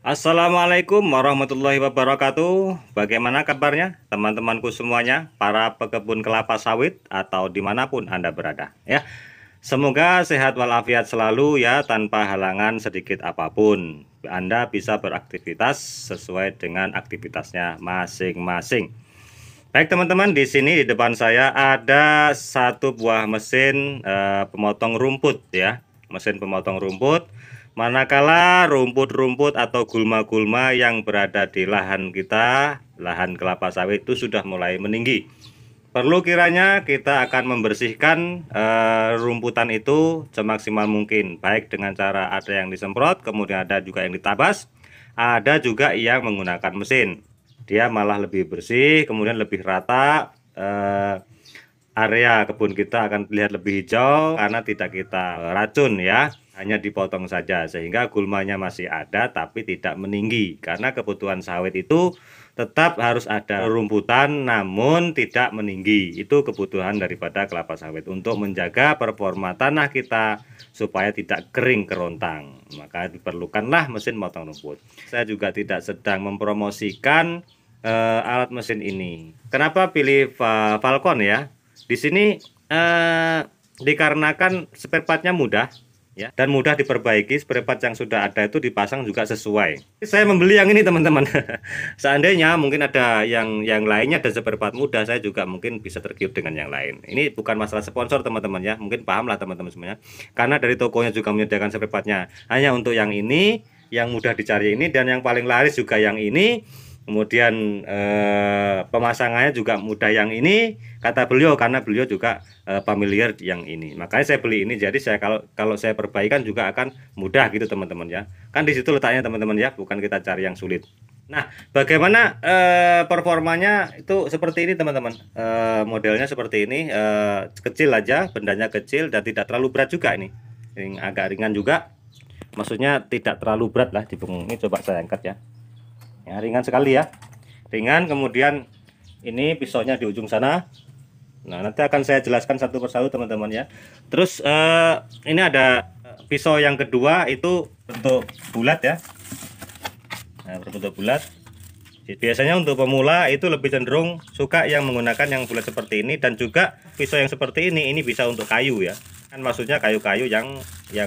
Assalamualaikum warahmatullahi wabarakatuh. Bagaimana kabarnya teman-temanku semuanya, para pekebun kelapa sawit atau dimanapun Anda berada ya. Semoga sehat walafiat selalu ya, tanpa halangan sedikit apapun. Anda bisa beraktivitas sesuai dengan aktivitasnya masing-masing. Baik teman-teman, di sini di depan saya ada satu buah mesin pemotong rumput ya. Mesin pemotong rumput. Manakala rumput-rumput atau gulma-gulma yang berada di lahan kita, lahan kelapa sawit itu sudah mulai meninggi. Perlu kiranya kita akan membersihkan rumputan itu semaksimal mungkin, baik dengan cara ada yang disemprot, kemudian ada juga yang ditabas, ada juga yang menggunakan mesin. Dia malah lebih bersih, kemudian lebih rata. Area kebun kita akan terlihat lebih hijau karena tidak kita racun ya, hanya dipotong saja sehingga gulmanya masih ada tapi tidak meninggi, karena kebutuhan sawit itu tetap harus ada rumputan namun tidak meninggi. Itu kebutuhan daripada kelapa sawit untuk menjaga performa tanah kita supaya tidak kering kerontang, maka diperlukanlah mesin potong rumput. Saya juga tidak sedang mempromosikan alat mesin ini. Kenapa pilih Falcon ya? Di sini dikarenakan spare partnya mudah ya, dan mudah diperbaiki. Spare part yang sudah ada itu dipasang juga sesuai. Saya membeli yang ini teman-teman. Seandainya mungkin ada yang lainnya dan spare part mudah, saya juga mungkin bisa tergiur dengan yang lain. Ini bukan masalah sponsor teman-teman ya, mungkin paham lah teman-teman semuanya. Karena dari tokonya juga menyediakan spare partnya hanya untuk yang ini, yang mudah dicari ini, dan yang paling laris juga yang ini. Kemudian pemasangannya juga mudah yang ini, kata beliau, karena beliau juga familiar yang ini. Makanya saya beli ini. Jadi saya kalau saya perbaikan juga akan mudah gitu teman-teman ya. Kan di situ letaknya teman-teman ya, bukan kita cari yang sulit. Nah, bagaimana performanya itu seperti ini teman-teman. Modelnya seperti ini, kecil aja, bendanya kecil dan tidak terlalu berat juga ini. Ini agak ringan juga. Maksudnya tidak terlalu berat lah di punggung ini. Coba saya angkat ya. Ya, ringan sekali ya, ringan. Kemudian ini pisaunya di ujung sana. Nah, nanti akan saya jelaskan satu persatu teman-teman ya. Terus ini ada pisau yang kedua, itu bentuk bulat ya. Nah, berbentuk bulat. Biasanya untuk pemula itu lebih cenderung suka yang menggunakan yang bulat seperti ini, dan juga pisau yang seperti ini bisa untuk kayu ya. Kan maksudnya kayu-kayu yang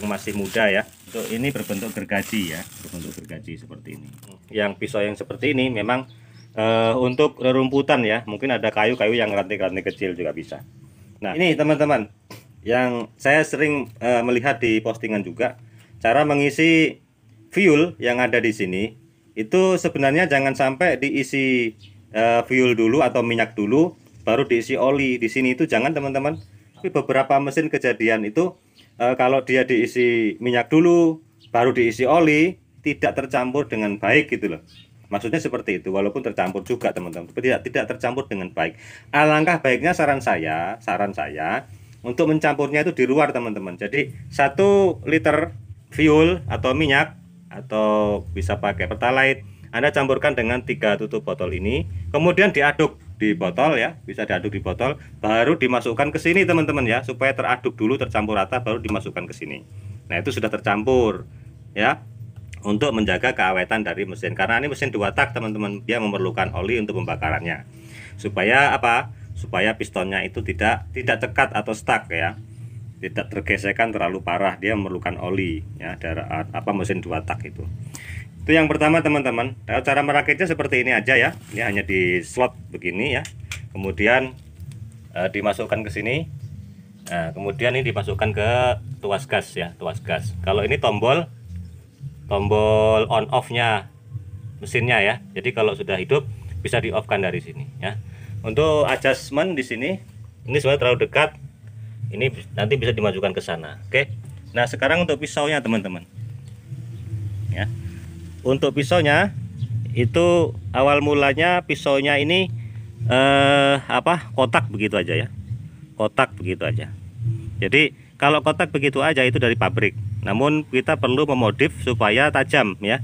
masih muda ya. Untuk ini berbentuk gergaji ya, berbentuk gergaji seperti ini. Yang pisau yang seperti ini memang untuk rerumputan ya, mungkin ada kayu-kayu yang ranting-ranting kecil juga bisa. Nah, ini teman-teman yang saya sering melihat di postingan juga, cara mengisi fuel yang ada di sini itu sebenarnya jangan sampai diisi fuel dulu atau minyak dulu baru diisi oli. Di sini itu jangan teman-teman. Tapi beberapa mesin kejadian itu kalau dia diisi minyak dulu baru diisi oli, tidak tercampur dengan baik gitu loh. Maksudnya seperti itu, walaupun tercampur juga teman-teman, tapi tidak tercampur dengan baik. Alangkah baiknya saran saya untuk mencampurnya itu di luar teman-teman. Jadi 1 liter fuel atau minyak, atau bisa pakai pertalite, Anda campurkan dengan 3 tutup botol ini, kemudian diaduk di botol ya, bisa diaduk di botol, baru dimasukkan ke sini teman-teman ya, supaya teraduk dulu, tercampur rata, baru dimasukkan ke sini. Nah, itu sudah tercampur ya, untuk menjaga keawetan dari mesin. Karena ini mesin 2 tak teman-teman, dia memerlukan oli untuk pembakarannya. Supaya apa? Supaya pistonnya itu tidak cekat atau stuck ya, tidak tergesekan terlalu parah. Dia memerlukan oli ya, mesin 2 tak itu. Itu yang pertama teman-teman. Cara merakitnya seperti ini aja ya. Ini hanya di slot begini ya. Kemudian dimasukkan ke sini. Nah, kemudian ini dimasukkan ke tuas gas ya, tuas gas. Kalau ini tombol on off-nya mesinnya ya. Jadi kalau sudah hidup bisa di off-kan dari sini ya. Untuk adjustment di sini, ini sebenarnya terlalu dekat. Ini nanti bisa dimajukan ke sana. Oke. Nah, sekarang untuk pisaunya teman-teman. Ya. Untuk pisaunya itu awal mulanya pisaunya ini kotak begitu aja ya. Kotak begitu aja. Jadi kalau kotak begitu aja itu dari pabrik. Namun kita perlu memodif supaya tajam ya.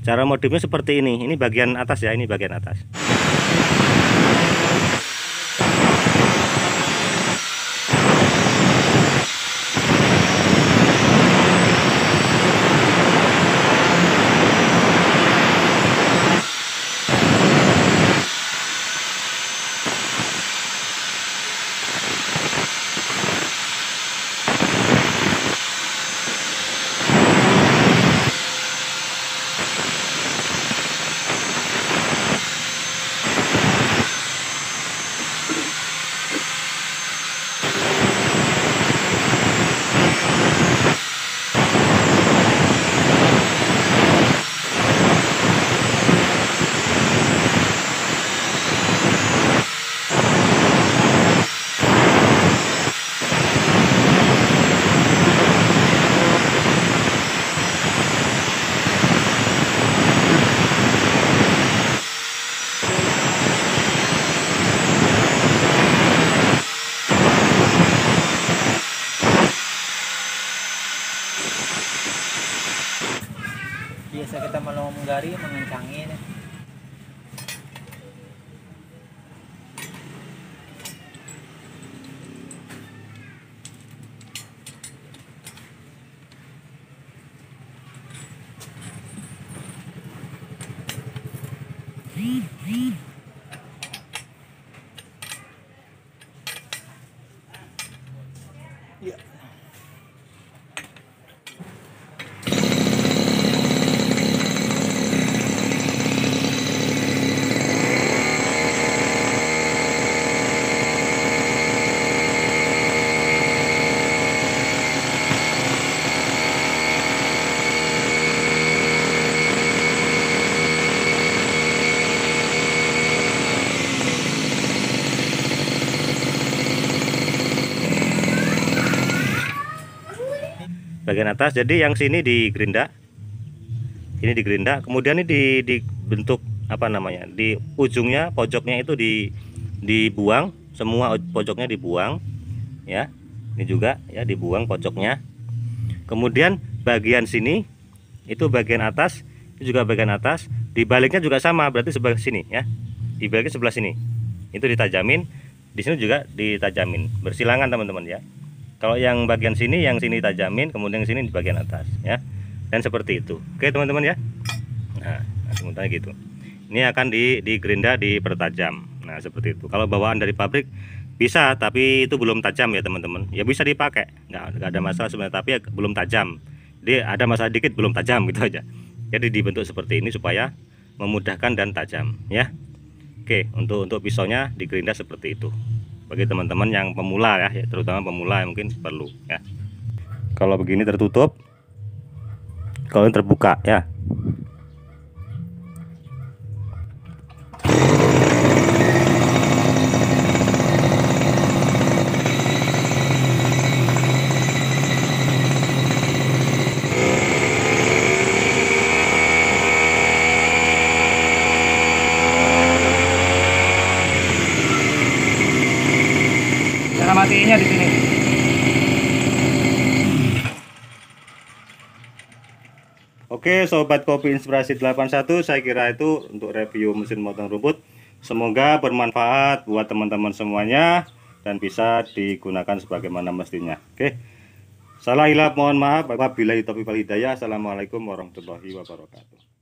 Cara modifnya seperti ini. Ini bagian atas ya, ini bagian atas. biasa kita melonggari mengencangin. Ya. Bagian atas, jadi yang sini digerinda, ini digerinda, kemudian ini dibentuk apa namanya, di ujungnya pojoknya itu dibuang, semua pojoknya dibuang ya. Ini juga ya dibuang pojoknya. Kemudian bagian sini itu bagian atas, itu juga bagian atas, dibaliknya juga sama, berarti sebelah sini ya, dibaliknya sebelah sini itu ditajamin, di sini juga ditajamin, bersilangan teman-teman ya. Kalau yang bagian sini, yang sini tajamin, kemudian sini di bagian atas ya, dan seperti itu. Oke teman-teman ya. Nah sementara gitu, ini akan digerinda, dipertajam. Nah seperti itu. Kalau bawaan dari pabrik bisa, tapi itu belum tajam ya teman-teman. Ya bisa dipakai, nggak ada masalah sebenarnya, tapi ya belum tajam. Jadi ada masalah dikit, belum tajam gitu aja. Jadi dibentuk seperti ini supaya memudahkan dan tajam ya. Oke, untuk pisaunya digerinda seperti itu. Bagi teman-teman yang pemula ya, terutama pemula yang mungkin perlu ya. Kalau begini tertutup, kalau ini terbuka ya. Cara matiinnya di sini. Oke sobat kopi inspirasi 81, saya kira itu untuk review mesin motong rumput. Semoga bermanfaat buat teman-teman semuanya dan bisa digunakan sebagaimana mestinya. Oke, salah hilap mohon maaf. Wabillahi taufiq wal hidayah. Assalamualaikum warahmatullahi wabarakatuh.